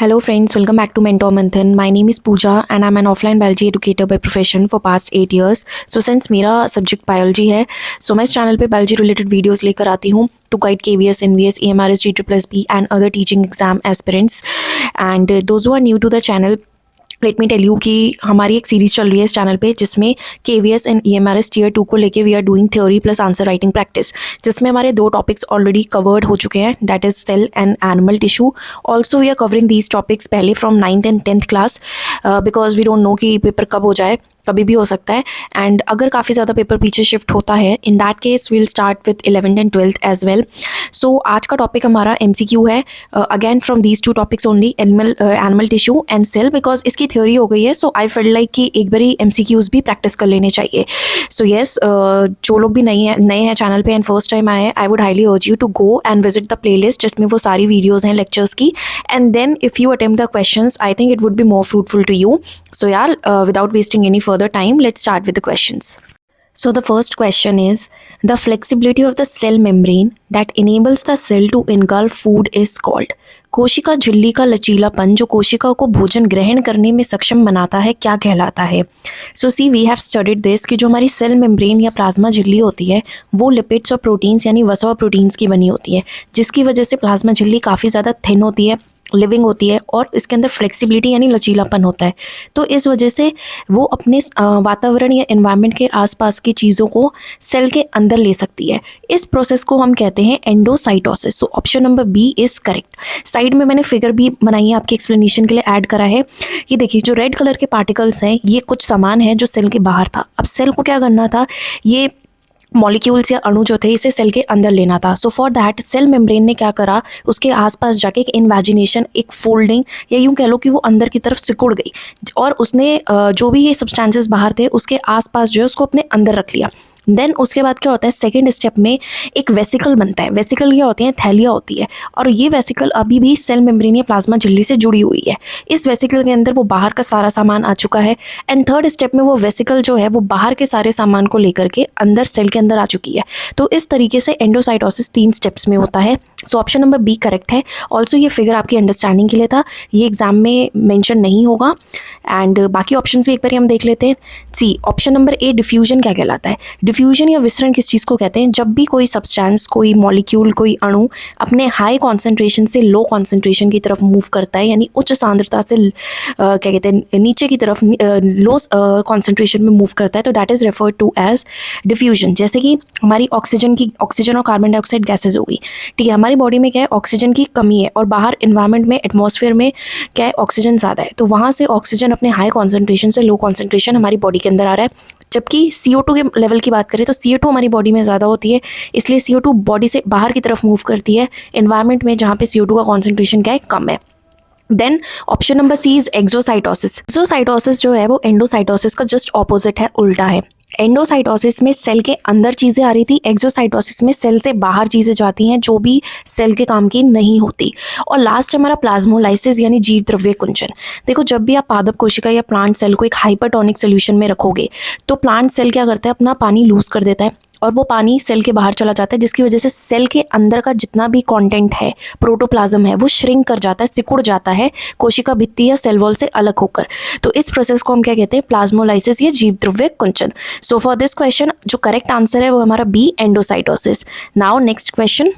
Hello friends, welcome back to Mentor Manthan. My name is Pooja and I'm an offline biology educator by profession for past 8 years. So since मेरा subject biology है, so मैं इस channel पे biology related videos लेकर आती हूँ to guide KVS, NVS, EMRS, GSSB and other teaching exam aspirants. And those who are new to the channel, let me tell you कि हमारी एक सीरीज़ चल रही है इस चैनल पे जिसमें KVS एंड EMRS टीयर 2 को लेके we are doing theory plus answer writing practice, जिसमें हमारे 2 टॉपिक्स ऑलरेडी कवर्ड हो चुके हैं, that is cell and animal tissue. Also we are covering these topics पहले from 9th and 10th class because we don't know कि paper कब हो जाए, कभी भी हो सकता है. एंड अगर काफ़ी ज़्यादा पेपर पीछे शिफ्ट होता है, in that case we'll start with 11th and 12th as well. So आज का टॉपिक हमारा MCQ है, again from these 2 topics only, animal tissue and cell, because इसकी थ्योरी हो गई है. सो आई फील लाइक कि एक बारी MCQs भी प्रैक्टिस कर लेने चाहिए. सो येस, जो लोग भी नए हैं चैनल पे एंड फर्स्ट टाइम आए हैं, I would highly urge you to go and visit the playlist जिसमें वो सारी वीडियोज़ हैं लेक्चर्स की, and then if you attempt the questions I think it would be more fruitful to you. So yeah, without wasting any further time, let's start with the questions. So the first question is, the flexibility of the cell membrane that enables the cell to engulf food is called. कोशिका झिल्ली का लचीलापन जो कोशिका को भोजन ग्रहण करने में सक्षम बनाता है क्या कहलाता है? सो सी वी हैव स्टडीड दिस कि जो हमारी सेल मेम्ब्रेन या प्लाज्मा झिल्ली होती है वो लिपिड्स और प्रोटीन्स यानी वसा और प्रोटीन्स की बनी होती है, जिसकी वजह से प्लाज्मा झिल्ली काफ़ी ज़्यादा थिन होती है, लिविंग होती है और इसके अंदर फ्लेक्सिबिलिटी यानी लचीलापन होता है. तो इस वजह से वो अपने वातावरण या एनवायरनमेंट के आसपास की चीज़ों को सेल के अंदर ले सकती है. इस प्रोसेस को हम कहते हैं endocytosis. So option number B is correct. Side में मैंने फिगर भी बनाई है आपके एक्सप्लेनेशन के लिए ऐड करा है. ये देखिए, जो रेड कलर के पार्टिकल्स हैं ये कुछ सामान है जो सेल के बाहर था. अब सेल को क्या करना था, ये मॉलिक्यूल्स या अणु जो थे इसे सेल के अंदर लेना था. So for that cell membrane ने क्या करा, उसके आसपास जाके एक इन्वेजिनेशन, एक फोल्डिंग या यूँ कह लो कि वो अंदर की तरफ सिकुड़ गई और उसने जो भी ये सब्सटेंसेस बाहर थे उसके आसपास जो है उसको अपने अंदर रख लिया. देन उसके बाद क्या होता है, सेकेंड स्टेप में एक वेसिकल बनता है. वेसिकल क्या होती है, थैलिया होती है, और ये वेसिकल अभी भी सेल मेम्ब्रेन या प्लाज्मा झिल्ली से जुड़ी हुई है. इस वेसिकल के अंदर वो बाहर का सारा सामान आ चुका है एंड थर्ड स्टेप में वो वेसिकल जो है वो बाहर के सारे सामान को लेकर के अंदर सेल के अंदर आ चुकी है. तो इस तरीके से एंडोसाइटोसिस 3 स्टेप्स में होता है. So option number B correct है. ऑल्सो ये फिगर आपकी अंडरस्टैंडिंग के लिए था, ये एग्जाम में मेंशन नहीं होगा. एंड बाकी ऑप्शंस भी एक बार हम देख लेते हैं. See option number A diffusion क्या कहलाता है? डिफ्यूजन या विसरण किस चीज़ को कहते हैं? जब भी कोई सब्सटेंस, कोई मॉलिक्यूल, कोई अणु अपने हाई कॉन्सेंट्रेशन से लो कॉन्सेंट्रेशन की तरफ मूव करता है, यानी उच्च सांद्रता से क्या कहते हैं नीचे की तरफ लो कॉन्सेंट्रेशन में मूव करता है, तो that is referred to as diffusion. जैसे कि हमारी ऑक्सीजन और कार्बन डाइऑक्साइड गैसेज होगी, ठीक है, हमारी बॉडी में क्या है, ऑक्सीजन की कमी है और बाहर इन्वायरमेंट में, एटमॉस्फेयर में क्या है, ऑक्सीजन ज़्यादा है, तो वहाँ से ऑक्सीजन अपने हाई कॉन्सेंट्रेशन से लो कॉन्सेंट्रेशन हमारी बॉडी के अंदर आ रहा है. जबकि CO2 के लेवल की बात करें तो CO2 हमारी बॉडी में ज़्यादा होती है, इसलिए CO2 बॉडी से बाहर की तरफ मूव करती है इन्वायरमेंट में जहाँ पे CO2 का कॉन्सेंट्रेशन क्या है, कम है. Then option number C is exocytosis. Exocytosis जो है वो एंडोसाइटोसिस का जस्ट ऑपोजिट है, उल्टा है. एंडोसाइटोसिस में सेल के अंदर चीज़ें आ रही थी, एक्सोसाइटोसिस में सेल से बाहर चीज़ें जाती हैं जो भी सेल के काम की नहीं होती. और लास्ट हमारा प्लाज्मोलाइसिस यानी जीव द्रव्य कुंचन. देखो, जब भी आप पादप कोशिका या प्लांट सेल को एक हाइपरटोनिक सोल्यूशन में रखोगे तो प्लांट सेल क्या करता है, अपना पानी लूज कर देता है और वो पानी सेल के बाहर चला जाता है, जिसकी वजह से सेल के अंदर का जितना भी कंटेंट है, प्रोटोप्लाज्म है, वो श्रिंक कर जाता है, सिकुड़ जाता है कोशिका भित्ति या सेल वॉल से अलग होकर. तो इस प्रोसेस को हम क्या कहते हैं, प्लाज्मोलाइसिस या जीव द्रव्य कुंचन. सो फॉर दिस क्वेश्चन जो करेक्ट आंसर है वो हमारा B, endocytosis. Now next question.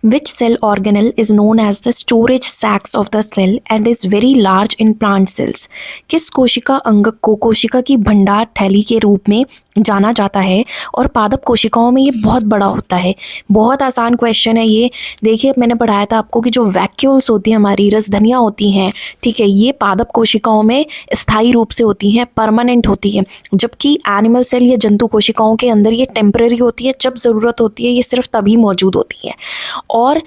Which cell organelle is known as the storage sacs of the cell and is very large in plant cells? किस कोशिका अंगक को कोशिका की भंडार थैली के रूप में जाना जाता है और पादप कोशिकाओं में ये बहुत बड़ा होता है? बहुत आसान क्वेश्चन है ये. देखिए, मैंने पढ़ाया था आपको कि जो वैक्यूल्स होती हैं, हमारी रसधनियाँ होती हैं, ठीक है, ये पादप कोशिकाओं में स्थायी रूप से होती हैं, परमानेंट होती हैं, जबकि एनिमल सेल या जंतु कोशिकाओं के अंदर ये टेम्पररी होती है. जब ज़रूरत होती है ये सिर्फ तभी मौजूद होती हैं. और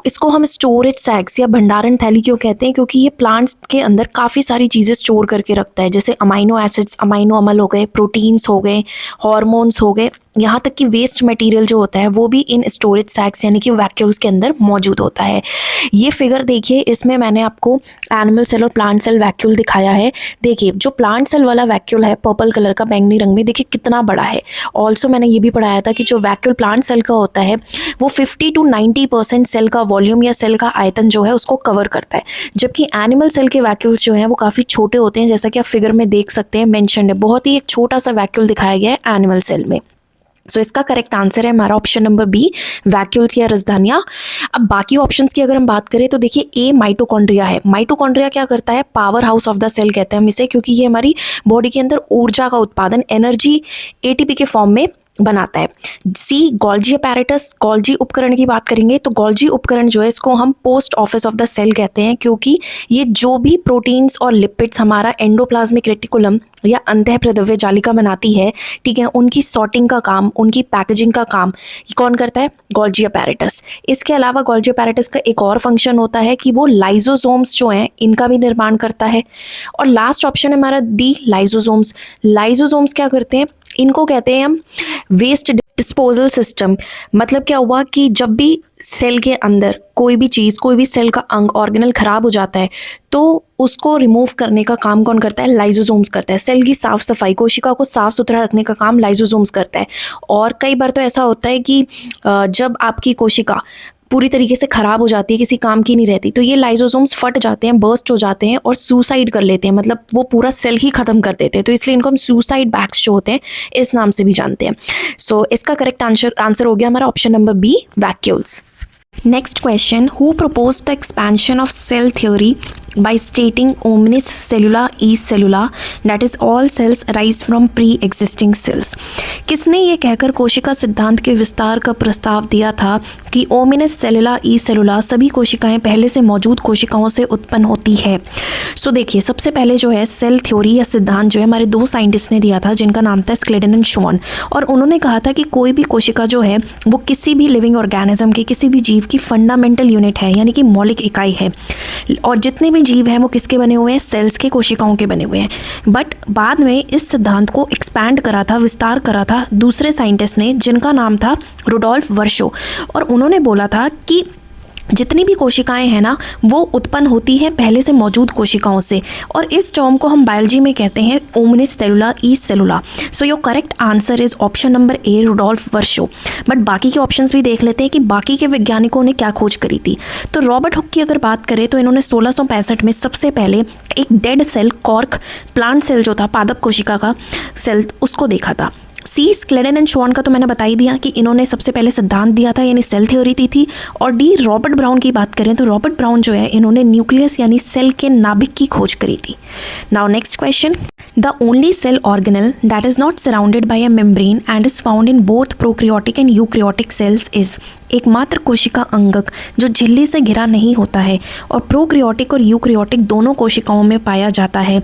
इसको हम स्टोरेज सैक्स या भंडारण थैली क्यों कहते हैं? क्योंकि ये प्लांट्स के अंदर काफ़ी सारी चीज़ें स्टोर करके रखता है, जैसे अमाइनो एसिड्स, अमाइनो अम्ल हो गए, प्रोटीन्स हो गए, हार्मोन्स हो गए, यहाँ तक कि वेस्ट मटेरियल जो होता है वो भी इन स्टोरेज सैक्स यानी कि वैक्यूल्स के अंदर मौजूद होता है। ये फिगर देखिए, इसमें मैंने आपको एनिमल सेल और प्लांट सेल वैक्यूल दिखाया है। देखिए जो प्लांट सेल वाला वैक्यूल है पर्पल कलर का बैंगनी रंग में, देखिए कितना बड़ा है। ऑल्सो मैंने ये भी पढ़ाया था कि जो वैक्यूल प्लांट सेल का होता है वो 50 to 90% सेल का वॉल्यूम या सेल का आयतन जो है उसको कवर करता है, जबकि एनिमल सेल के वैक्यूल्स जो हैं वो काफ़ी छोटे होते हैं, जैसा कि आप फिगर में देख सकते हैं मेंशन्ड है। बहुत ही एक छोटा सा वैक्यूल दिखाया गया है एनिमल सेल में। सो इसका करेक्ट आंसर है हमारा ऑप्शन नंबर बी, वैक्यूल्स या रजदानियाँ। अब बाकी ऑप्शंस की अगर हम बात करें तो देखिए ए माइटोकॉन्ड्रिया है। माइटोकॉन्ड्रिया क्या करता है, power house of the cell कहते हैं हम इसे, क्योंकि ये हमारी बॉडी के अंदर ऊर्जा का उत्पादन, एनर्जी एटीपी के फॉर्म में बनाता है। सी गोल्जी अपैरेटस, गोल्जी उपकरण की बात करेंगे तो गोल्जी उपकरण जो है इसको हम post office of the cell कहते हैं, क्योंकि ये जो भी प्रोटीन्स और लिपिड्स हमारा एंडोप्लाज्मिक रेटिकुलम या अंतःप्रद्रव्य जालिका बनाती है, ठीक है, उनकी सॉर्टिंग का काम, उनकी पैकेजिंग का काम कौन करता है, गोल्जी अपैरेटस। इसके अलावा गोल्जी अपैरेटस का एक और फंक्शन होता है कि वो लाइजोसोम्स जो हैं इनका भी निर्माण करता है। और लास्ट ऑप्शन है हमारा डी, लाइजोसोम्स। लाइजोसोम्स क्या करते हैं, इनको कहते हैं हम वेस्ट डिस्पोजल सिस्टम। मतलब क्या हुआ कि जब भी सेल के अंदर कोई भी चीज़, कोई भी सेल का अंग, ऑर्गेनल खराब हो जाता है तो उसको रिमूव करने का काम कौन करता है, लाइजोसोम्स करता है। सेल की साफ सफाई, कोशिका को साफ सुथरा रखने का काम लाइजोसोम्स करता है। और कई बार तो ऐसा होता है कि जब आपकी कोशिका पूरी तरीके से ख़राब हो जाती है, किसी काम की नहीं रहती, तो ये लाइजोसोम्स फट जाते हैं, बर्स्ट हो जाते हैं और सुसाइड कर लेते हैं, मतलब वो पूरा सेल ही ख़त्म कर देते हैं। तो इसलिए इनको हम सुसाइड बैग्स जो होते हैं इस नाम से भी जानते हैं। सो इसका करेक्ट आंसर हो गया हमारा option number B, vacuoles. Next question, who propose the expansion of cell theory by stating omnis cellula is cellula, that is all cells arise from pre-existing cells। किसने ये कहकर कोशिका सिद्धांत के विस्तार का प्रस्ताव दिया था कि ओमिनस सेलुला ई सेलुला, सभी कोशिकाएं पहले से मौजूद कोशिकाओं से उत्पन्न होती है। सो देखिए सबसे पहले जो है सेल थ्योरी या सिद्धांत जो है हमारे दो साइंटिस्ट ने दिया था, जिनका नाम था स्क्लेडन एंड श्वान। और उन्होंने कहा था कि कोई भी कोशिका जो है वो किसी भी लिविंग ऑर्गेनिज्म के, किसी भी जीव की फंडामेंटल यूनिट है, यानी कि मौलिक इकाई है। और जितने भी जीव हैं वो किसके बने हुए हैं, सेल्स के, कोशिकाओं के बने हुए हैं। बट बाद में इस सिद्धांत को एक्सपैंड करा था, विस्तार करा था दूसरे साइंटिस्ट ने, जिनका नाम था रुडोल्फ वर्शो। और उन्होंने बोला था कि जितनी भी कोशिकाएं हैं ना वो उत्पन्न होती हैं पहले से मौजूद कोशिकाओं से, और इस टर्म को हम बायोलॉजी में कहते हैं ओमनिस सेलुला ई सेलुला। So your correct answer is option number A, Rudolf Virchow. But बाकी के ऑप्शंस भी देख लेते हैं कि बाकी के वैज्ञानिकों ने क्या खोज करी थी। तो रॉबर्ट हुक की अगर बात करें तो इन्होंने 1665 में सबसे पहले एक dead cell, cork plant cell जो था, पादप कोशिका का सेल, उसको देखा था। सी स्क्लेडन एंड श्वान का तो मैंने बता ही दिया कि इन्होंने सबसे पहले सिद्धांत दिया था, यानी सेल थ्योरी दी थी। और डी रॉबर्ट ब्राउन की बात करें तो रॉबर्ट ब्राउन जो है इन्होंने न्यूक्लियस यानी सेल के नाभिक की खोज करी थी। Now next question, the only cell organelle that is not surrounded by a membrane and is found in both prokaryotic and eukaryotic cells is. एकमात्र कोशिका अंगक जो झिल्ली से घिरा नहीं होता है और प्रोक्रियोटिक और यूक्रियोटिक दोनों कोशिकाओं में पाया जाता है।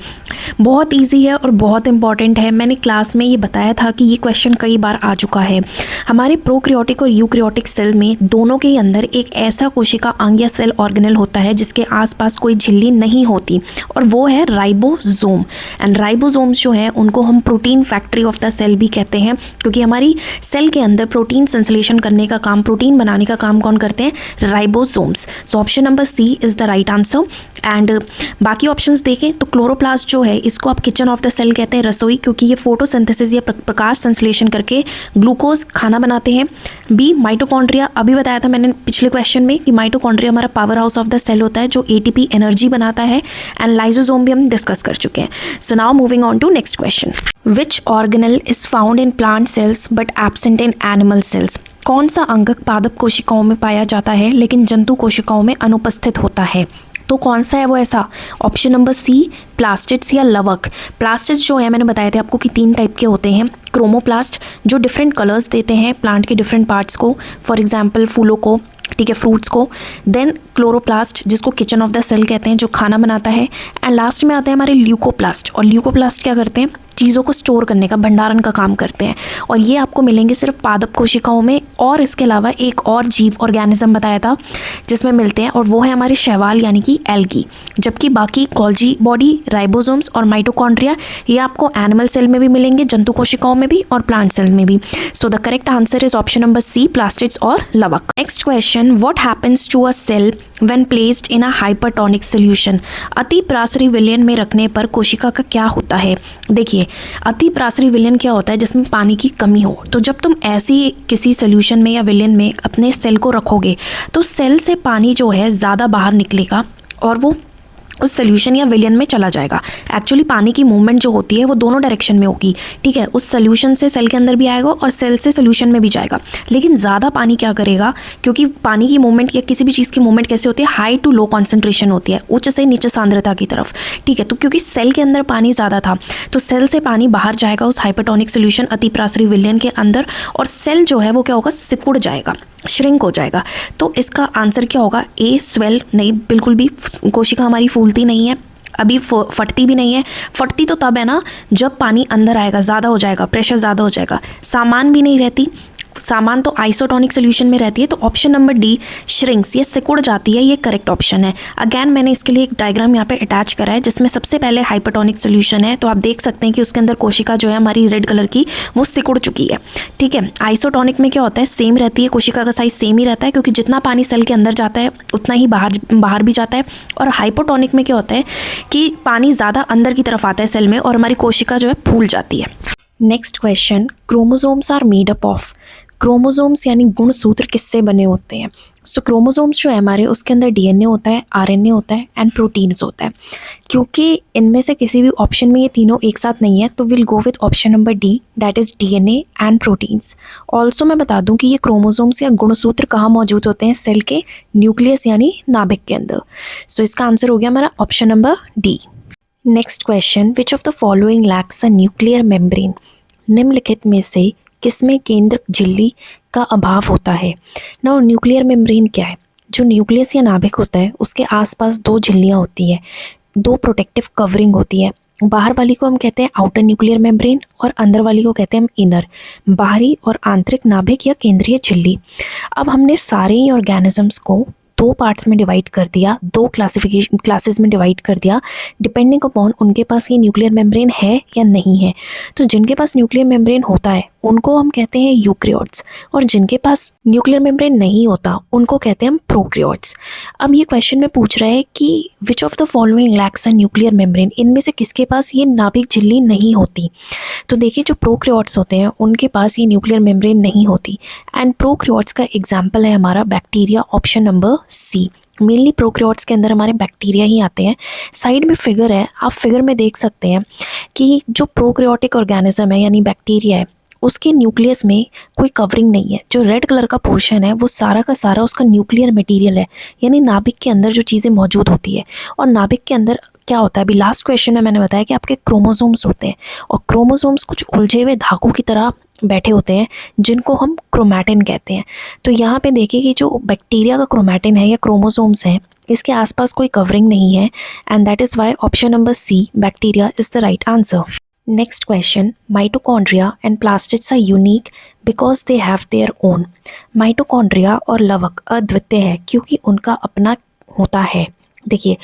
बहुत इजी है और बहुत इंपॉर्टेंट है। मैंने क्लास में ये बताया था कि ये क्वेश्चन कई बार आ चुका है। हमारे प्रोक्रियोटिक और यूक्रियोटिक सेल में दोनों के अंदर एक ऐसा कोशिका अंग या सेल ऑर्गेनल होता है जिसके आसपास कोई झिल्ली नहीं होती, और वो है राइबोसोम। एंड राइबोसोम्स जो है उनको हम protein factory of the cell भी कहते हैं, क्योंकि हमारी सेल के अंदर प्रोटीन संश्लेषण करने का काम, प्रोटीन बनाने का काम कौन करते हैं, ribosomes. So option number C is the right answer. And बाकी ऑप्शंस देखें तो क्लोरोप्लास्ट जो है इसको आप किचन ऑफ द सेल कहते हैं, रसोई, क्योंकि ये फोटोसिंथेसिस या प्रकाश संश्लेषण करके ग्लूकोज खाना बनाते हैं। बी माइटोकॉन्ड्रिया, अभी बताया था मैंने पिछले क्वेश्चन में कि माइटोकॉन्ड्रिया हमारा power house of the cell होता है जो एटीपी एनर्जी बनाता है। एंड लाइजोसोम भी हम डिस्कस कर चुके हैं। So now moving on to next question, which organelle is found in plant cells but absent in animal cells. कौन सा अंगक पादप कोशिकाओं में पाया जाता है लेकिन जंतु कोशिकाओं में अनुपस्थित होता है। तो कौन सा है वो ऐसा, ऑप्शन नंबर सी, प्लास्टिड्स या लवक। प्लास्टिड्स जो है मैंने बताए थे आपको कि 3 टाइप के होते हैं। क्रोमोप्लास्ट जो डिफरेंट कलर्स देते हैं प्लांट के डिफरेंट पार्ट्स को, फॉर एग्जांपल फूलों को, ठीक है, फ्रूट्स को। देन क्लोरोप्लास्ट जिसको किचन ऑफ द सेल कहते हैं जो खाना बनाता है। एंड लास्ट में आते हैं हमारे ल्यूकोप्लास्ट, और ल्यूकोप्लास्ट क्या करते हैं, चीज़ों को स्टोर करने का, भंडारण का काम करते हैं। और ये आपको मिलेंगे सिर्फ पादप कोशिकाओं में, और इसके अलावा एक और जीव ऑर्गेनिज्म बताया था जिसमें मिलते हैं, और वो है हमारे शैवाल यानी कि एल्गी। जबकि बाकी गोल्जी बॉडी, राइबोसोम्स और माइटोकॉन्ड्रिया ये आपको एनिमल सेल में भी मिलेंगे, जंतु कोशिकाओं में भी और प्लांट सेल में भी। So the correct answer is option number C, plastids और लवक। Next question, what happens to a cell when placed in a hypertonic solution? अति प्रासरी विलयन में रखने पर कोशिका का क्या होता है? देखिए, अति प्रासरी विलयन क्या होता है? जिसमें पानी की कमी हो। तो जब तुम ऐसी किसी सोल्यूशन में या विलयन में अपने सेल को रखोगे तो सेल से पानी जो है ज़्यादा बाहर निकलेगा और वो उस सोल्यूशन या विलयन में चला जाएगा। एक्चुअली पानी की मूवमेंट जो होती है वो दोनों डायरेक्शन में होगी, ठीक है। उस सोल्यूशन से सेल के अंदर भी आएगा और सेल से सोल्यूशन में भी जाएगा। लेकिन ज़्यादा पानी क्या करेगा, क्योंकि पानी की मूवमेंट या किसी भी चीज़ की मूवमेंट कैसे होती है? हाई टू लो कॉन्सेंट्रेशन होती है, उच्च से नीचे सांद्रता की तरफ, ठीक है। तो क्योंकि सेल के अंदर पानी ज़्यादा था तो सेल से पानी बाहर जाएगा उस हाइपरटोनिक सोल्यूशन अति प्रासरी विलयन के अंदर, और सेल जो है वो क्या होगा? सिकुड़ जाएगा, श्रिंक हो जाएगा। तो इसका आंसर क्या होगा? ए, स्वेल नहीं, बिल्कुल भी कोशिका हमारी फूलती नहीं है, अभी फटती भी नहीं है। फटती तो तब है ना जब पानी अंदर आएगा, ज़्यादा हो जाएगा, प्रेशर ज़्यादा हो जाएगा। सामान भी नहीं रहती, सामान तो आइसोटोनिक सोल्यूशन में रहती है। तो ऑप्शन नंबर डी, श्रिंक्स, ये सिकुड़ जाती है, ये करेक्ट ऑप्शन है। अगेन मैंने इसके लिए एक डायग्राम यहाँ पे अटैच करा है जिसमें सबसे पहले हाइपरटोनिक सोल्यूशन है। तो आप देख सकते हैं कि उसके अंदर कोशिका जो है हमारी रेड कलर की वो सिकुड़ चुकी है, ठीक है। आइसोटोनिक में क्या होता है? सेम रहती है, कोशिका का साइज सेम ही रहता है, क्योंकि जितना पानी सेल के अंदर जाता है उतना ही बाहर भी जाता है। और हाइपोटोनिक में क्या होता है कि पानी ज़्यादा अंदर की तरफ आता है सेल में और हमारी कोशिका जो है फूल जाती है। Next question, chromosomes are made up of? Chromosomes यानी गुणसूत्र किससे बने होते हैं? सो क्रोमोसोम्स जो है हमारे, उसके अंदर डीएनए होता है, आरएनए होता है एंड प्रोटीन्स होता है। क्योंकि इनमें से किसी भी ऑप्शन में ये तीनों एक साथ नहीं है तो will go with option number D, that is DNA and proteins. Also मैं बता दूं कि ये क्रोमोसोम्स या गुणसूत्र कहाँ मौजूद होते हैं? सेल के न्यूक्लियस यानी नाभिक के अंदर। सो इसका आंसर हो गया हमारा option number D. Next question, which of the following lakhs a nuclear membrane? निम्नलिखित में से किसमें केंद्रक झिल्ली का अभाव होता है? ना न्यूक्लियर मेम्ब्रेन क्या है? जो न्यूक्लियस या नाभिक होता है उसके आसपास दो झिल्लियाँ होती हैं, दो प्रोटेक्टिव कवरिंग होती है। बाहर वाली को हम कहते हैं आउटर न्यूक्लियर मेम्ब्रेन और अंदर वाली को कहते हैं हम इनर, बाहरी और आंतरिक नाभिक या केंद्रीय झिल्ली। अब हमने सारे ही ऑर्गेनिजम्स को दो पार्ट्स में डिवाइड कर दिया, दो क्लासेस में डिवाइड कर दिया, डिपेंडिंग अपॉन उनके पास ये न्यूक्लियर मेम्ब्रेन है या नहीं है। तो जिनके पास न्यूक्लियर मेम्ब्रेन होता है उनको हम कहते हैं यूकैरियोट्स, और जिनके पास न्यूक्लियर मेम्ब्रेन नहीं होता उनको कहते हैं हम प्रोकैरियोट्स। अब ये क्वेश्चन में पूछ रहा है कि विच of the following lakhs a nuclear membrane? इनमें से किसके पास ये नाभिक झिल्ली नहीं होती? तो देखिए, जो प्रोकैरियोट्स होते हैं उनके पास ये न्यूक्लियर मेम्ब्रेन नहीं होती, एंड प्रोकैरियोट्स का एग्जाम्पल है हमारा bacteria, option number C. Mainly prokaryotes के अंदर हमारे बैक्टीरिया ही आते हैं। साइड में फिगर है, आप फिगर में देख सकते हैं कि जो प्रोकैरियोटिक ऑर्गेनिज्म है यानी बैक्टीरिया है उसके न्यूक्लियस में कोई कवरिंग नहीं है। जो रेड कलर का पोर्शन है वो सारा का सारा उसका न्यूक्लियर मटेरियल है, यानी नाभिक के अंदर जो चीज़ें मौजूद होती है। और नाभिक के अंदर क्या होता है? अभी लास्ट क्वेश्चन में मैंने बताया कि आपके क्रोमोसोम्स होते हैं, और क्रोमोसोम्स कुछ उलझे हुए धागों की तरह बैठे होते हैं जिनको हम क्रोमैटिन कहते हैं। तो यहाँ पे देखिए कि जो बैक्टीरिया का क्रोमैटिन है या क्रोमोसोम्स है इसके आसपास कोई कवरिंग नहीं है, and that is why option number C, bacteria, is the right answer. Next question, mitochondria and plastids are unique because they have their own. Mitochondria और लवक अद्वितीय है क्योंकि उनका अपना होता है। देखिए,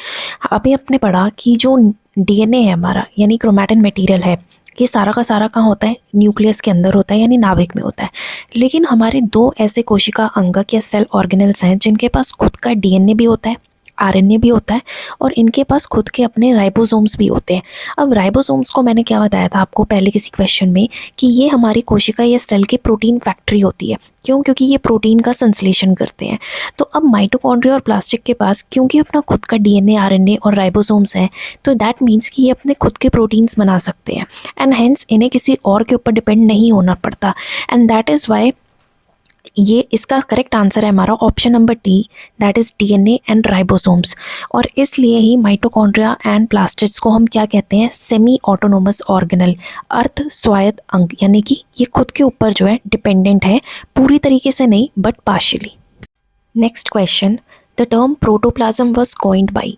अभी आपने पढ़ा कि जो डीएनए है हमारा यानी क्रोमैटिन मटेरियल है, ये सारा का सारा कहाँ होता है? न्यूक्लियस के अंदर होता है यानी नाभिक में होता है। लेकिन हमारे दो ऐसे कोशिका अंगक या सेल ऑर्गेनल्स हैं जिनके पास खुद का डीएनए भी होता है, आरएनए भी होता है, और इनके पास खुद के अपने राइबोसोम्स भी होते हैं। अब राइबोसोम्स को मैंने क्या बताया था आपको पहले किसी क्वेश्चन में कि ये हमारी कोशिका या सेल की प्रोटीन फैक्ट्री होती है। क्यों? क्योंकि ये प्रोटीन का संश्लेषण करते हैं। तो अब माइटोकॉन्ड्रिया और प्लास्टिक के पास क्योंकि अपना खुद का डीएनए, आरएनए और राइबोसोम्स हैं, तो दैट मीन्स कि ये अपने खुद के प्रोटीन्स बना सकते हैं, एंड हेंस इन्हें किसी और के ऊपर डिपेंड नहीं होना पड़ता, एंड दैट इज़ वाई ये इसका करेक्ट आंसर है हमारा option number D, that is DNA and ribosomes. और इसलिए ही माइटोकॉन्ड्रिया एंड प्लास्टिड्स को हम क्या कहते हैं? सेमी ऑटोनोमस ऑर्गेनल, अर्ध स्वायत्त अंग, यानी कि ये खुद के ऊपर जो है डिपेंडेंट है, पूरी तरीके से नहीं but partially. Next question, the term protoplasm was coined bye?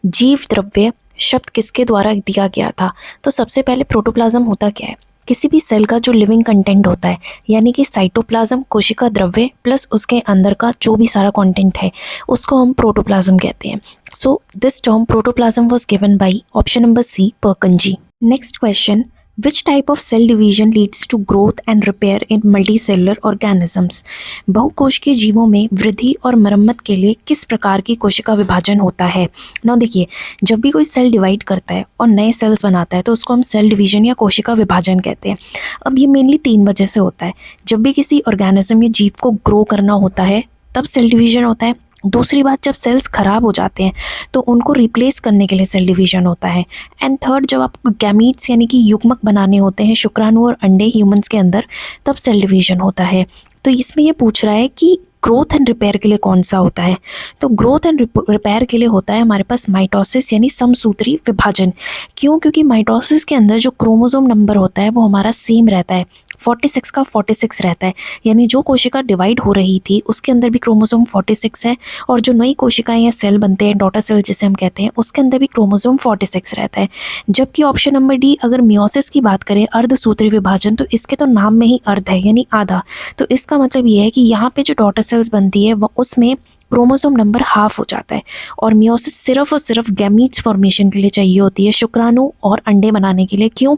जीव द्रव्य शब्द किसके द्वारा दिया गया था? तो सबसे पहले प्रोटोप्लाज्म होता क्या है? किसी भी सेल का जो लिविंग कंटेंट होता है, यानी कि साइटोप्लाज्म कोशिका द्रव्य प्लस उसके अंदर का जो भी सारा कंटेंट है उसको हम प्रोटोप्लाज्म कहते हैं. So this term protoplasm was given by option number C, Purkinje. Next question, which type of cell division leads to growth and repair in multicellular organisms? बहुकोशिकीय जीवों में वृद्धि और मरम्मत के लिए किस प्रकार की कोशिका विभाजन होता है? ना देखिए, जब भी कोई सेल डिवाइड करता है और नए सेल्स बनाता है तो उसको हम सेल डिवीजन या कोशिका विभाजन कहते हैं. अब ये मेनली 3 वजह से होता है. जब भी किसी ऑर्गेनिज्म या जीव को ग्रो करना होता है तब सेल डिवीजन होता है. दूसरी बात, जब सेल्स खराब हो जाते हैं तो उनको रिप्लेस करने के लिए सेल डिवीजन होता है. एंड थर्ड, जब आपको गैमीट्स यानी कि युग्मक बनाने होते हैं शुक्राणु और अंडे ह्यूमंस के अंदर, तब सेल डिवीजन होता है. तो इसमें ये पूछ रहा है कि ग्रोथ एंड रिपेयर के लिए कौन सा होता है? तो ग्रोथ एंड रिपेयर के लिए होता है हमारे पास माइटोसिस यानी समसूत्री विभाजन. क्यों? क्योंकि माइटोसिस के अंदर जो क्रोमोसोम नंबर होता है वो हमारा सेम रहता है, 46 का 46 रहता है. यानी जो कोशिका डिवाइड हो रही थी उसके अंदर भी क्रोमोसोम 46 है और जो नई कोशिकाएं या सेल बनते हैं, डॉटर सेल जिसे हम कहते हैं, उसके अंदर भी क्रोमोसोम 46 रहता है. जबकि ऑप्शन नंबर डी, अगर मियोसिस की बात करें, अर्धसूत्री विभाजन, तो इसके तो नाम में ही अर्ध है यानी आधा. तो इसका मतलब ये है कि यहाँ पे जो डॉटर सेल्स बनती है वो उसमें क्रोमोसोम नंबर हाफ हो जाता है. और मियोसिस सिर्फ और सिर्फ गैमीट्स फॉर्मेशन के लिए चाहिए होती है, शुक्राणु और अंडे बनाने के लिए. क्यों?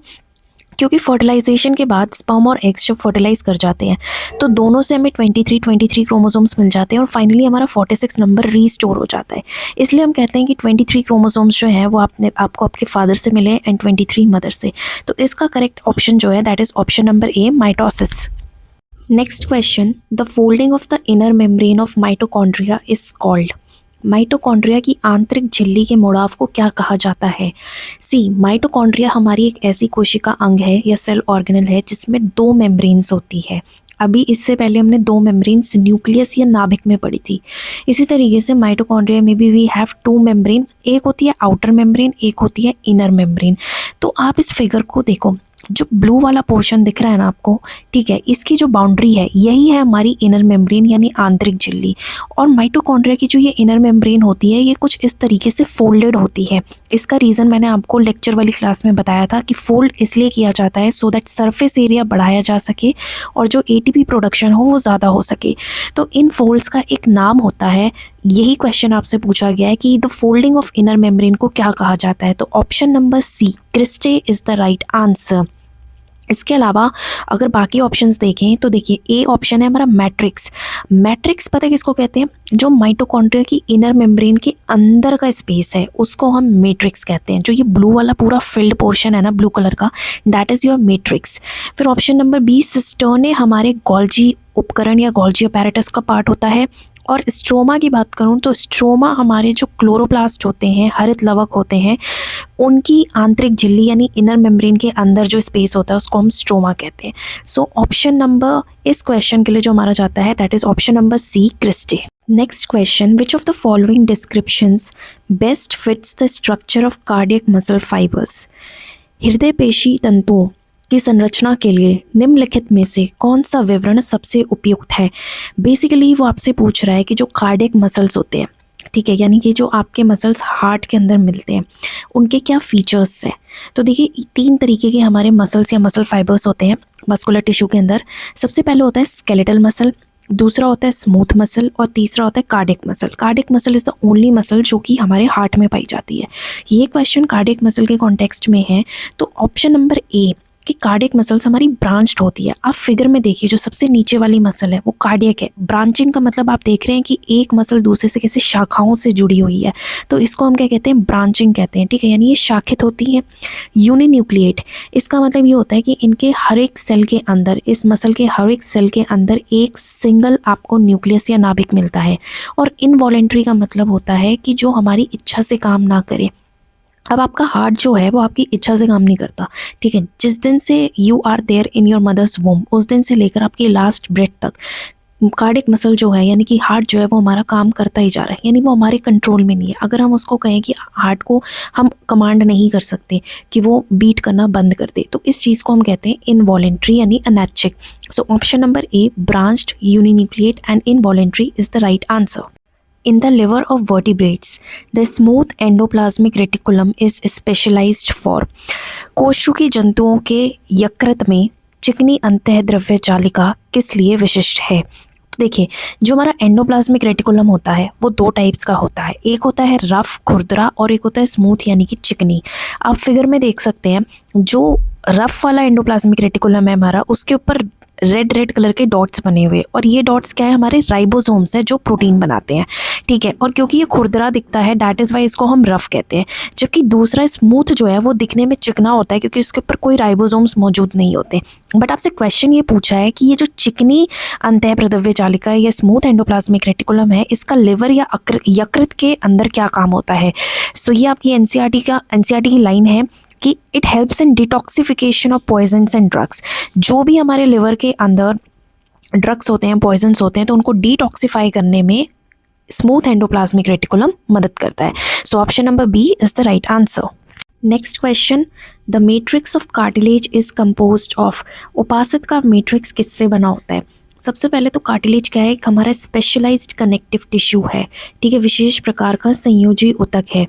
क्योंकि फर्टिलाइजेशन के बाद स्पर्म और एग्स जब फर्टिलाइज कर जाते हैं तो दोनों से हमें 23 क्रोमोसोम्स मिल जाते हैं और फाइनली हमारा 46 नंबर रीस्टोर हो जाता है. इसलिए हम कहते हैं कि 23 क्रोमोसोम्स जो हैं वो आपको आपके फादर से मिले एंड 23 मदर से. तो इसका करेक्ट ऑप्शन जो है that is option number A, mitosis. Next question, the folding of the inner membrane of mitochondria is called? Mitochondria की आंतरिक झिल्ली के मुड़ाव को क्या कहा जाता है? सी, माइटोकॉन्ड्रिया हमारी एक ऐसी कोशिका अंग है या सेल ऑर्गेनल है जिसमें 2 मेम्ब्रेन्स होती है. अभी इससे पहले हमने 2 मेम्ब्रेन्स न्यूक्लियस या नाभिक में पढ़ी थी. इसी तरीके से माइटोकॉन्ड्रिया में भी वी हैव 2 मेम्ब्रेन. एक होती है आउटर मेम्ब्रेन, एक होती है इनर मेम्ब्रेन. तो आप इस फिगर को देखो, जो ब्लू वाला पोर्शन दिख रहा है ना आपको, ठीक है, इसकी जो बाउंड्री है यही है हमारी इनर मेम्ब्रेन यानी आंतरिक झिल्ली. और माइटोकॉन्ड्रिया की जो ये इनर मेम्ब्रेन होती है ये कुछ इस तरीके से फोल्डेड होती है. इसका रीज़न मैंने आपको लेक्चर वाली क्लास में बताया था कि फोल्ड इसलिए किया जाता है सो दैट सरफेस एरिया बढ़ाया जा सके और जो एटीपी प्रोडक्शन हो वो ज़्यादा हो सके. तो इन फोल्ड्स का एक नाम होता है. यही क्वेश्चन आपसे पूछा गया है कि the folding of inner membrane को क्या कहा जाता है? तो option number C, cristae is the right answer. इसके अलावा अगर बाकी ऑप्शंस देखें तो देखिए, ए ऑप्शन है हमारा मैट्रिक्स. मैट्रिक्स पता है किसको कहते हैं? जो माइटोकॉन्ड्रिया की इनर मेम्ब्रेन के अंदर का स्पेस है उसको हम मैट्रिक्स कहते हैं. जो ये ब्लू वाला पूरा फिल्ड पोर्शन है ना ब्लू कलर का, दैट इज़ योर मैट्रिक्स. फिर ऑप्शन नंबर बी, सिस्टर्ने हमारे गोल्जी उपकरण या गोल्जी अपैरेटस का पार्ट होता है. और स्ट्रोमा की बात करूं तो स्ट्रोमा हमारे जो क्लोरोप्लास्ट होते हैं, हरित लवक होते हैं, उनकी आंतरिक झिल्ली यानी इनर मेम्ब्रेन के अंदर जो स्पेस होता है उसको हम स्ट्रोमा कहते हैं. सो ऑप्शन नंबर इस क्वेश्चन के लिए जो हमारा जाता है that is option number C, cristae. Next question, which of the following descriptions best fits the structure of cardiac muscle fibres? हृदय पेशी तंतुओं की संरचना के लिए निम्नलिखित में से कौन सा विवरण सबसे उपयुक्त है? बेसिकली वो आपसे पूछ रहा है कि जो कार्डियक मसल्स होते हैं, ठीक है, यानी कि जो आपके मसल्स हार्ट के अंदर मिलते हैं, उनके क्या फीचर्स हैं? तो देखिए, 3 तरीके के हमारे मसल्स या मसल फाइबर्स होते हैं मस्कुलर टिश्यू के अंदर. सबसे पहले होता है स्केलेटल मसल, दूसरा होता है स्मूथ मसल और तीसरा होता है cardiac muscle. Cardiac muscle is the only muscle जो कि हमारे हार्ट में पाई जाती है. ये क्वेश्चन कार्डियक मसल के कॉन्टेक्स्ट में है. तो ऑप्शन नंबर ए कि कार्डियक मसल्स हमारी ब्रांच्ड होती है. आप फिगर में देखिए, जो सबसे नीचे वाली मसल है वो कार्डियक है. ब्रांचिंग का मतलब आप देख रहे हैं कि एक मसल दूसरे से कैसे शाखाओं से जुड़ी हुई है, तो इसको हम क्या कहते हैं? ब्रांचिंग कहते हैं, ठीक है, यानी ये शाखित होती है. यूनिन्यूक्लिएट, इसका मतलब ये होता है कि इनके हर एक सेल के अंदर, इस मसल के हर एक सेल के अंदर एक सिंगल आपको न्यूक्लियस या नाभिक मिलता है. और इनवॉलेंट्री का मतलब होता है कि जो हमारी इच्छा से काम ना करे. अब आपका हार्ट जो है वो आपकी इच्छा से काम नहीं करता, ठीक है. जिस दिन से you are there in your mother's womb, उस दिन से लेकर आपकी लास्ट ब्रेथ तक कार्डियक मसल जो है यानी कि हार्ट जो है वो हमारा काम करता ही जा रहा है, यानी वो हमारे कंट्रोल में नहीं है. अगर हम उसको कहें कि हार्ट को हम कमांड नहीं कर सकते कि वो बीट करना बंद कर दे, तो इस चीज़ को हम कहते हैं इनवॉलेंट्री यानी अनैच्छिक. सो option number A, branched, uninucleate and involuntary is the right answer. In the liver of vertebrates, the smooth endoplasmic reticulum is specialized for कोशिकी जंतुओं के यकृत में चिकनी अंतःद्रव्य जालिका किस लिए विशिष्ट है। तो देखिए, जो हमारा एंडोप्लाज्मिक रेटिकुलम होता है वो दो टाइप्स का होता है, एक होता है रफ खुरदरा और एक होता है स्मूथ यानी कि चिकनी। आप फिगर में देख सकते हैं जो रफ वाला एंडोप्लाज्मिक रेटिकुलम है हमारा, उसके ऊपर रेड रेड कलर के डॉट्स बने हुए, और ये डॉट्स क्या है, हमारे राइबोसोम्स है जो प्रोटीन बनाते हैं, ठीक है। और क्योंकि ये खुरदरा दिखता है दैट इज़ वाई इसको हम रफ कहते हैं, जबकि दूसरा स्मूथ जो है वो दिखने में चिकना होता है क्योंकि उसके ऊपर कोई राइबोसोम्स मौजूद नहीं होते। बट आपसे क्वेश्चन ये पूछा है कि ये जो चिकनी अंतःप्रदव्य जालिका या स्मूथ एंडोप्लाज्मिक रेटिकुलम है, इसका लिवर या यकृत के अंदर क्या काम होता है। सो ये आपकी एनसीईआरटी की लाइन है कि it helps in detoxification of poisons and drugs. जो भी हमारे लिवर के अंदर ड्रग्स होते हैं, पॉइजन्स होते हैं, तो उनको डिटॉक्सिफाई करने में स्मूथ एंडोप्लाज्मिक रेटिकुलम मदद करता है। So option number B is the right answer. Next question, the matrix of cartilage is composed of. उपासित का मैट्रिक्स किससे बना होता है। सबसे पहले तो कार्टिलेज क्या है, एक हमारा स्पेशलाइज्ड कनेक्टिव टिश्यू है, ठीक है, विशेष प्रकार का संयोजी ऊतक है।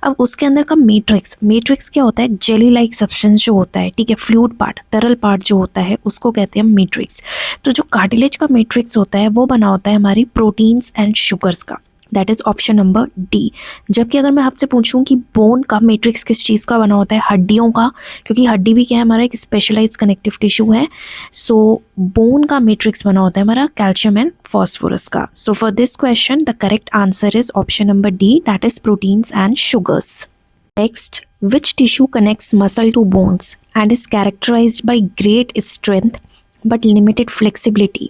अब उसके अंदर का मैट्रिक्स क्या होता है, जेली लाइक सब्सटेंस जो होता है, ठीक है, फ्लूइड पार्ट, तरल पार्ट जो होता है उसको कहते हैं मैट्रिक्स। तो जो कार्टिलेज का मैट्रिक्स होता है वो बना होता है हमारी प्रोटीन्स एंड शुगर्स का, that is option number D. जबकि अगर मैं आपसे पूछूं कि बोन का मैट्रिक्स किस चीज़ का बना होता है, हड्डियों का, क्योंकि हड्डी भी क्या है, हमारा एक स्पेशलाइज्ड कनेक्टिव टिश्यू है। सो बोन का मैट्रिक्स बना होता है हमारा कैल्शियम एंड फॉस्फोरस का। So for this question the correct answer is option number D, that is proteins and sugars. Next, which tissue connects muscle to bones and is characterised by great strength but limited flexibility.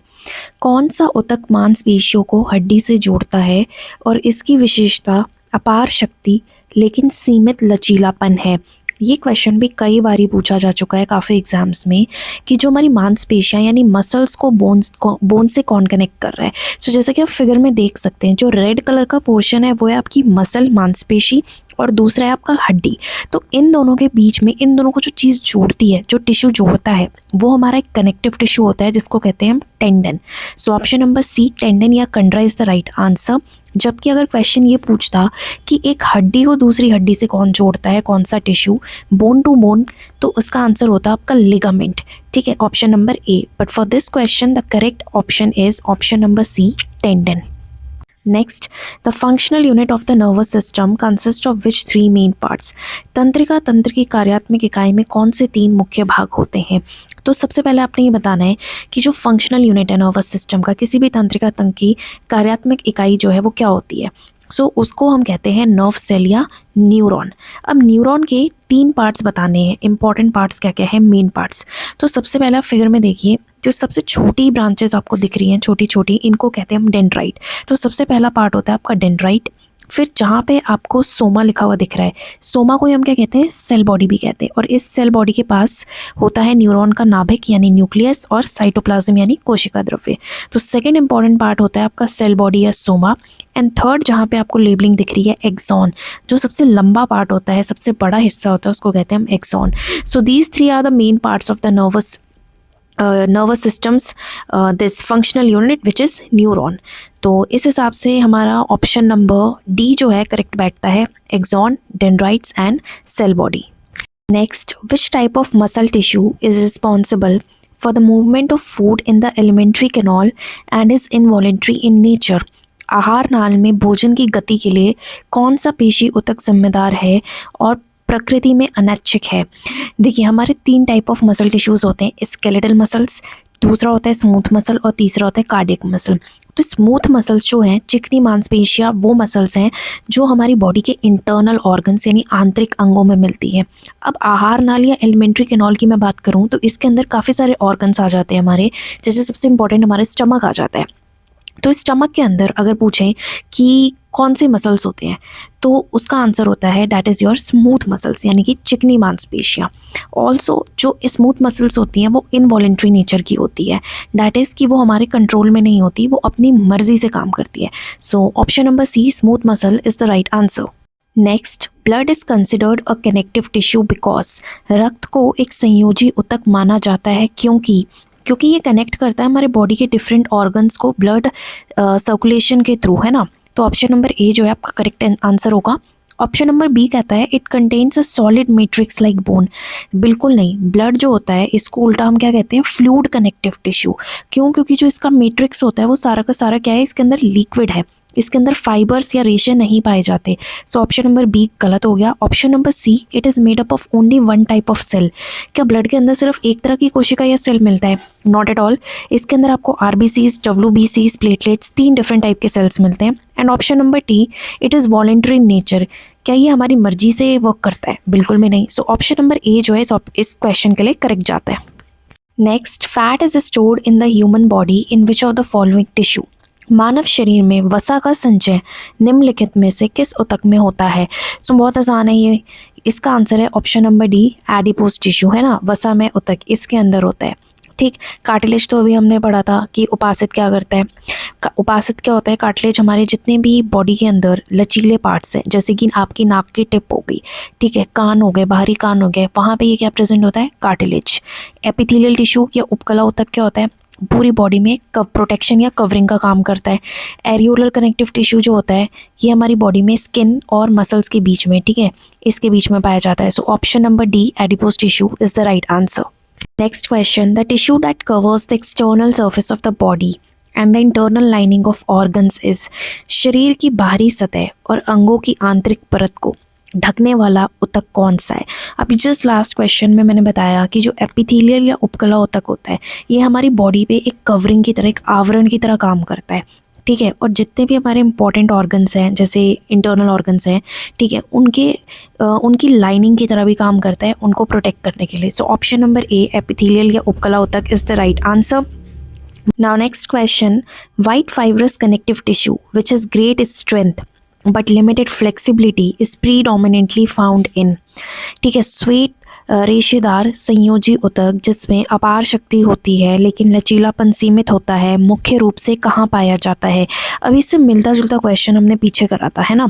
कौन सा ऊतक मांसपेशियों को हड्डी से जोड़ता है और इसकी विशेषता अपार शक्ति लेकिन सीमित लचीलापन है। ये क्वेश्चन भी कई बार पूछा जा चुका है काफ़ी एग्जाम्स में कि जो हमारी मांसपेशियाँ यानी मसल्स को बोन से कौन कनेक्ट कर रहा है। सो जैसा कि आप फिगर में देख सकते हैं, जो रेड कलर का पोर्शन है वो है आपकी मसल मांसपेशी और दूसरा है आपका हड्डी। तो इन दोनों के बीच में, इन दोनों को जो चीज़ जोड़ती है, जो टिश्यू जोड़ता है, वो हमारा एक कनेक्टिव टिश्यू होता है जिसको कहते हैं हम tendon. So option number C, tendon या कंडरा इज़ द राइट आंसर। जबकि अगर क्वेश्चन ये पूछता कि एक हड्डी को दूसरी हड्डी से कौन जोड़ता है, कौन सा टिश्यू, बोन टू बोन, तो उसका आंसर होता है आपका लिगामेंट, ठीक है, option number A. But for this question the correct option is option number C, tendon. Next, the functional unit of the nervous system consists of which three main parts? तंत्रिका तंत्र की कार्यात्मक इकाई में कौन से तीन मुख्य भाग होते हैं। तो सबसे पहले आपने ये बताना है कि जो फंक्शनल यूनिट है नर्वस सिस्टम का, किसी भी तंत्रिका तंत्र की कार्यात्मक इकाई जो है वो क्या होती है। सो उसको हम कहते हैं नर्व सेल या न्यूरॉन। अब न्यूरॉन के तीन पार्ट्स बताने हैं, इंपॉर्टेंट पार्ट्स क्या क्या है, मेन पार्ट्स। तो सबसे पहले आप फिगर में देखिए, जो सबसे छोटी ब्रांचेस आपको दिख रही हैं, छोटी छोटी, इनको कहते हैं हम डेंड्राइट। तो सबसे पहला पार्ट होता है आपका डेंड्राइट। फिर जहाँ पे आपको सोमा लिखा हुआ दिख रहा है, सोमा को हम क्या कहते हैं, सेल बॉडी भी कहते हैं। और इस सेल बॉडी के पास होता है न्यूरॉन का नाभिक यानी न्यूक्लियस और साइटोप्लाज्म यानी कोशिका द्रव्य। तो सेकंड इंपॉर्टेंट पार्ट होता है आपका सेल बॉडी या सोमा। एंड थर्ड जहाँ पे आपको लेबलिंग दिख रही है एक्सॉन, जो सबसे लंबा पार्ट होता है, सबसे बड़ा हिस्सा होता है, उसको कहते हैं हम axon. So these three are the main parts of the nervous systems this functional unit which is neuron. तो इस हिसाब से हमारा ऑप्शन नंबर डी जो है करेक्ट बैठता है, axon, dendrites and cell body. Next, which type of muscle tissue is responsible for the movement of food in the alimentary canal and is involuntary in nature. आहार नाल में भोजन की गति के लिए कौन सा पेशी ऊतक जिम्मेदार है और प्रकृति में अनैच्छिक है। देखिए, हमारे तीन टाइप ऑफ मसल टिश्यूज़ होते हैं, स्केलेटल मसल्स, दूसरा होता है स्मूथ मसल और तीसरा होता है कार्डियक मसल। तो स्मूथ मसल्स जो हैं, चिकनी मांसपेशियाँ, वो मसल्स हैं जो हमारी बॉडी के इंटरनल ऑर्गन्स यानी आंतरिक अंगों में मिलती है। अब आहार नाल या एलिमेंट्री कैनाल की मैं बात करूँ तो इसके अंदर काफ़ी सारे ऑर्गन्स आ जाते हैं हमारे, जैसे सबसे इंपॉर्टेंट हमारे स्टमक आ जाता है। तो स्टमक के अंदर अगर पूछें कि कौन से मसल्स होते हैं, तो उसका आंसर होता है that is your smooth muscles यानी कि चिकनी मांसपेशियाँ। ऑल्सो जो स्मूथ मसल्स होती हैं वो इनवॉलेंट्री नेचर की होती है, डैट इज़ कि वो हमारे कंट्रोल में नहीं होती, वो अपनी मर्जी से काम करती है। So option number C, smooth muscle, is the right answer. Next, blood is considered a connective tissue because. रक्त को एक संयोजी ऊतक माना जाता है क्योंकि ये कनेक्ट करता है हमारे बॉडी के डिफरेंट ऑर्गन्स को ब्लड सर्कुलेशन के थ्रू, है ना। तो ऑप्शन नंबर ए जो है आपका करेक्ट आंसर होगा। ऑप्शन नंबर बी कहता है it contains a solid matrix like bone. बिल्कुल नहीं, ब्लड जो होता है इसको उल्टा हम क्या कहते हैं, फ्लूइड कनेक्टिव टिश्यू। क्यों? क्योंकि जो इसका मैट्रिक्स होता है वो सारा का सारा क्या है, इसके अंदर लिक्विड है, इसके अंदर फाइबर्स या रेशे नहीं पाए जाते। सो ऑप्शन नंबर बी गलत हो गया। Option number C it is made up of only one type of cell. क्या ब्लड के अंदर सिर्फ एक तरह की कोशिका या सेल मिलता है? Not at all. इसके अंदर आपको आरबीसीज, डब्ल्यूबीसीज, प्लेटलेट्स, 3 डिफरेंट टाइप के सेल्स मिलते हैं। And option number T it is voluntary in nature. क्या ये हमारी मर्जी से वर्क करता है? बिल्कुल भी नहीं। सो ऑप्शन नंबर ए जो है इस क्वेश्चन के लिए करेक्ट जाता है। Next, fat is stored in the human body in which of the following tissue. मानव शरीर में वसा का संचय निम्नलिखित में से किस ऊतक में होता है? सो बहुत आसान है ये। इसका आंसर है option number D, adipose tissue, है ना, वसा में ऊतक इसके अंदर होता है। ठीक, कार्टिलेज तो अभी हमने पढ़ा था कि उपासित क्या करता है। उपासित क्या होता है? कार्टिलेज हमारे जितने भी बॉडी के अंदर लचीले पार्ट्स हैं, जैसे कि आपकी नाक की टिप हो गई, ठीक है, कान हो गए, बाहरी कान हो गए, वहाँ पे ये क्या प्रेजेंट होता है? कार्टिलेज। एपिथेलियल टिश्यू या उपकला ऊतक क्या होता है? पूरी बॉडी में प्रोटेक्शन या कवरिंग का काम करता है। एरियोलर कनेक्टिव टिश्यू जो होता है ये हमारी बॉडी में स्किन और मसल्स के बीच में, ठीक है, इसके बीच में पाया जाता है। So option number D, adipose tissue, is the right answer. Next question, the tissue that covers the external surface of the body and the internal lining of organs is. शरीर की बाहरी सतह और अंगों की आंतरिक परत को ढकने वाला ऊतक कौन सा है? अभी जस्ट लास्ट क्वेश्चन में मैंने बताया कि जो एपिथेलियल या उपकला ऊतक होता है ये हमारी बॉडी पे एक कवरिंग की तरह, एक आवरण की तरह काम करता है, ठीक है, और जितने भी हमारे इंपॉर्टेंट ऑर्गन्स हैं, जैसे इंटरनल ऑर्गन्स हैं, ठीक है, उनकी लाइनिंग की तरह भी काम करता है, उनको प्रोटेक्ट करने के लिए। सो ऑप्शन नंबर ए, एपिथेलियल या उपकला ऊतक, is the right answer. Now next question, white fibrous connective tissue which has great strength but limited flexibility is predominantly found in। ठीक है, श्वेत रेशेदार संयोजी ऊतक जिसमें अपार शक्ति होती है लेकिन लचीलापन सीमित होता है, मुख्य रूप से कहाँ पाया जाता है? अभी इससे मिलता जुलता क्वेश्चन हमने पीछे करा था, है ना।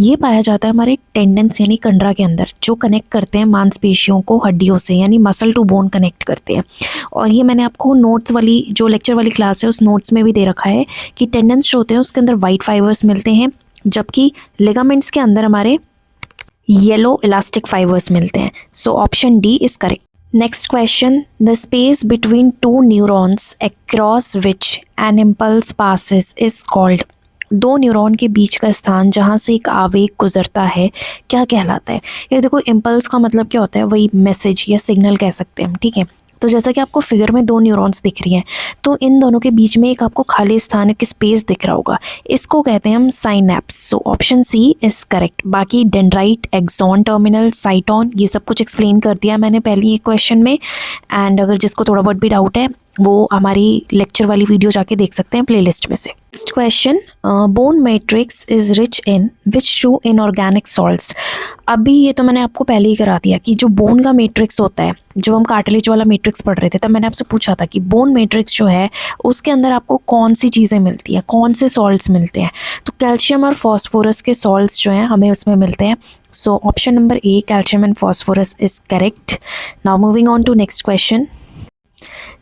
ये पाया जाता है हमारे टेंडेंस यानी कंडरा के अंदर, जो कनेक्ट करते हैं मांसपेशियों को हड्डियों से, यानी मसल टू बोन कनेक्ट करते हैं। और ये मैंने आपको नोट्स वाली जो लेक्चर वाली क्लास है उस नोट्स में भी दे रखा है कि टेंडेंस जो होते हैं उसके अंदर वाइट फाइबर्स मिलते हैं, जबकि लिगामेंट्स के अंदर हमारे येलो इलास्टिक फाइबर्स मिलते हैं। So option D is correct. Next question, the space between two neurons across which an impulse passes is called. दो न्यूरॉन के बीच का स्थान जहाँ से एक आवेग गुजरता है क्या कहलाता है? यार देखो, इम्पल्स का मतलब क्या होता है? वही मैसेज या सिग्नल कह सकते हैं हम, ठीक है। तो जैसा कि आपको फिगर में 2 न्यूरॉन्स दिख रही हैं, तो इन दोनों के बीच में एक आपको खाली स्थान, एक स्पेस दिख रहा होगा, इसको कहते हैं हम synapse. So option C is correct. बाकी डेंड्राइट, एक्सॉन टर्मिनल, साइटॉन, ये सब कुछ एक्सप्लेन कर दिया मैंने पहले एक क्वेश्चन में। एंड अगर जिसको थोड़ा बहुत भी डाउट है वो हमारी लेक्चर वाली वीडियो जाके देख सकते हैं प्लेलिस्ट में से। Next question, bone matrix is rich in which two inorganic salts. अभी ये तो मैंने आपको पहले ही करा दिया कि जो बोन का मैट्रिक्स होता है, जब हम कार्टिलेज वाला मैट्रिक्स पढ़ रहे थे तब मैंने आपसे पूछा था कि बोन मैट्रिक्स जो है उसके अंदर आपको कौन सी चीज़ें मिलती हैं, कौन से सॉल्ट्स मिलते हैं। तो कैल्शियम और फॉस्फोरस के सॉल्ट्स जो हैं हमें उसमें मिलते हैं। So option number A, calcium and phosphorus, is correct. Now moving on to next question,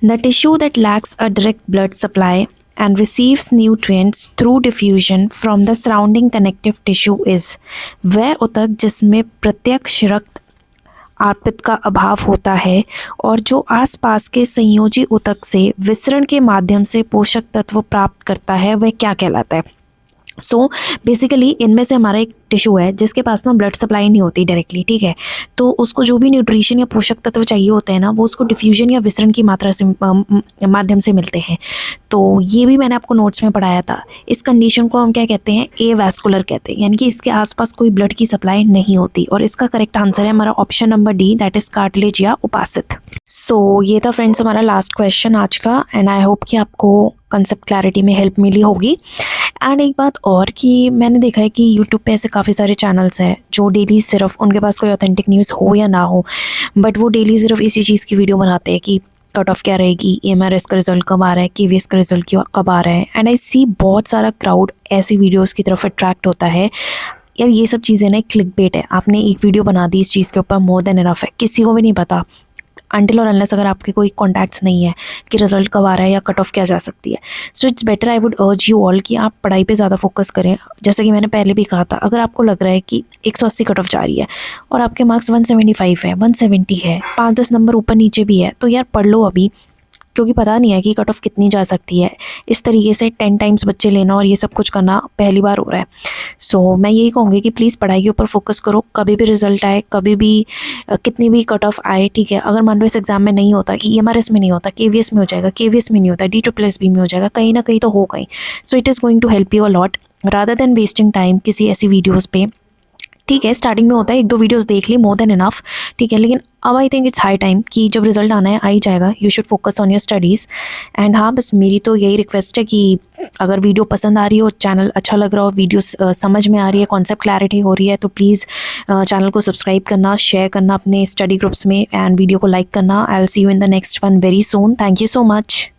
the tissue that lacks a direct blood supply and receives nutrients through diffusion from the surrounding connective tissue is। वह ऊतक जिसमें प्रत्यक्ष रक्त आर्पित का अभाव होता है और जो आसपास के संयोजी ऊतक से विसरण के माध्यम से पोषक तत्व प्राप्त करता है, वह क्या कहलाता है? सो बेसिकली इनमें से हमारा एक टिश्यू है जिसके पास ना ब्लड सप्लाई नहीं होती डायरेक्टली, ठीक है, तो उसको जो भी न्यूट्रिशन या पोषक तत्व चाहिए होते हैं ना, वो उसको डिफ्यूजन या विसरण की मात्रा से माध्यम से मिलते हैं। तो ये भी मैंने आपको नोट्स में पढ़ाया था। इस कंडीशन को हम क्या कहते हैं? एवास्कुलर कहते हैं, यानी कि इसके आसपास कोई ब्लड की सप्लाई नहीं होती। और इसका करेक्ट आंसर है हमारा option number D, that is cartilage या उपासित। सो ये था फ्रेंड्स हमारा लास्ट क्वेश्चन आज का, एंड आई होप कि आपको कंसेप्ट क्लैरिटी में हेल्प मिली होगी। एंड एक बात और कि मैंने देखा है कि यूट्यूब पे ऐसे काफ़ी सारे चैनल्स हैं जो डेली सिर्फ, उनके पास कोई ऑथेंटिक न्यूज़ हो या ना हो, बट वो डेली सिर्फ इसी चीज़ की वीडियो बनाते हैं कि कट ऑफ क्या रहेगी, एमआरएस का रिजल्ट कब आ रहा है, केवीएस का रिजल्ट कब आ रहा है। एंड आई सी बहुत सारा क्राउड ऐसी वीडियोज़ की तरफ अट्रैक्ट होता है। यार ये सब चीज़ें ना क्लिक बेट है, आपने एक वीडियो बना दी इस चीज़ के ऊपर, मोर देन इनफ है, किसी को भी नहीं पता अनटिल और अनलेस अगर आपके कोई कॉन्टैक्ट्स नहीं है कि रिजल्ट कब आ रहा है या कट ऑफ क्या जा सकती है. So it's better, I would urge you all कि आप पढ़ाई पे ज़्यादा फोकस करें. जैसे कि मैंने पहले भी कहा था, अगर आपको लग रहा है कि 180 कट ऑफ जा रही है और आपके मार्क्स 175 है, 170 है, 5-10 नंबर ऊपर नीचे भी है, तो यार पढ़ लो अभी, क्योंकि पता नहीं है कि कट ऑफ कितनी जा सकती है. इस तरीके से 10 टाइम्स बच्चे लेना और ये सब कुछ करना पहली बार हो रहा है. सो मैं यही कहूँगी कि प्लीज़ पढ़ाई के ऊपर फोकस करो. कभी भी रिजल्ट आए, कभी भी कितनी भी कट ऑफ आए, ठीक है. अगर मान लो इस एग्जाम में नहीं होता, EMRS में नहीं होता, KVS में हो जाएगा, KVS में नहीं होता, DSSB में हो जाएगा, कहीं ना कहीं तो हो गई. So it is going to help you a lot rather than wasting time किसी ऐसी वीडियोज़ पे. ठीक है, स्टार्टिंग में होता है 1-2 वीडियोस देख ली, मोर देन इनफ, ठीक है. लेकिन अब I think it's high time कि जब रिजल्ट आना है आ ही जाएगा, you should focus on your studies. And हाँ, बस मेरी तो यही रिक्वेस्ट है कि अगर वीडियो पसंद आ रही हो, चैनल अच्छा लग रहा हो, वीडियो समझ में आ रही है, कॉन्सेप्ट क्लैरिटी हो रही है, तो प्लीज़ चैनल को सब्सक्राइब करना, शेयर करना अपने स्टडी ग्रुप्स में, एंड वीडियो को लाइक करना. I will see you in the next one very soon. Thank you so much.